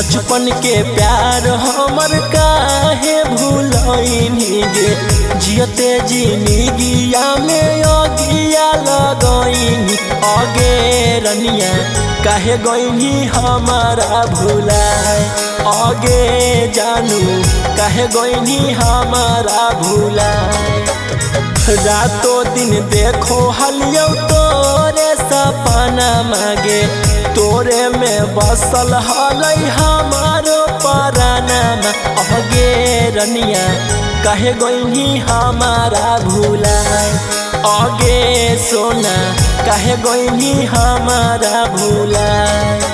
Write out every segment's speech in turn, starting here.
बचपन के प्यार हमर काहे भूलइनी गे। जियते जिंदगिया में अगिया लगइनी अगे रनिया काहे गइनी हमारा भुलाए। अगे जानू काहे गइनी हमारा भुलाए। रातों दिन देखो हलियो तोरे सपना मांगे तोरे में बसल हलई हमारो पराना। अगे रनिया काहे गइनी हमारा भुलाए। अगे सोना काहे गइनी हमारा भुलाए।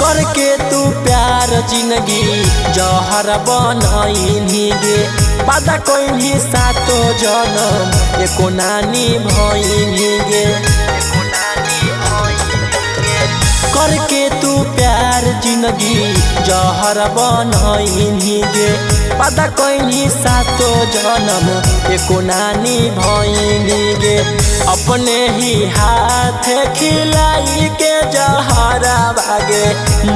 करके तू प्यार जिंदगी जहर बनइनी गे। वादा कइनी सातो जनम एको नानी भइनी गे। करके तू प्यार जिंदगी जहर बनइनी गे। वादा कइनी सातो जनम एको नानी भइनी गे। अपने ही हाथ खिलाई के जहरा भागे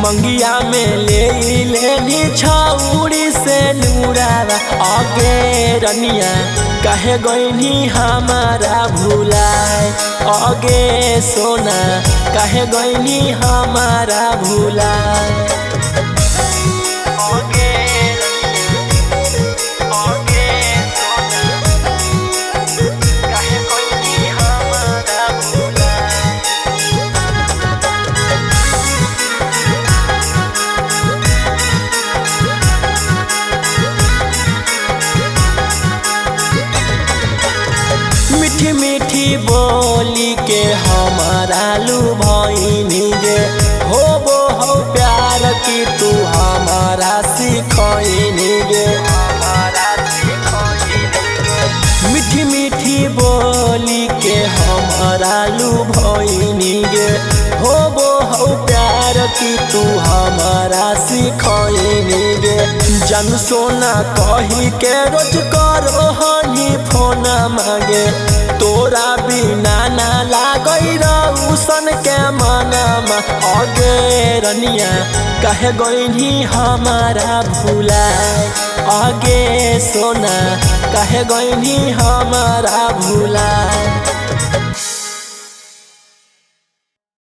मंगिया में ले लेनी छौड़ी से नूरावा। अगे रनिया काहे गइनी हमारा भुलाए। अगे सोना काहे गइनी हमारा भुलाए। मीठी मीठी बोली के हमारा लुभाइनी गे। हो प्यार की तू हमारा सिखइनी गे। मीठी मीठी बोली के हमारा लुभाइनी गे। हो प्यार की तू हमारा सिखइनी गे। जन सोना कही के रोज करो हनी फोन मांगे तोरा बिना ना लागई रउसन के मनमा। अगे रनिया काहे गइनी हमारा भुलाए। अगे सोना काहे गइनी हमारा भुलाए।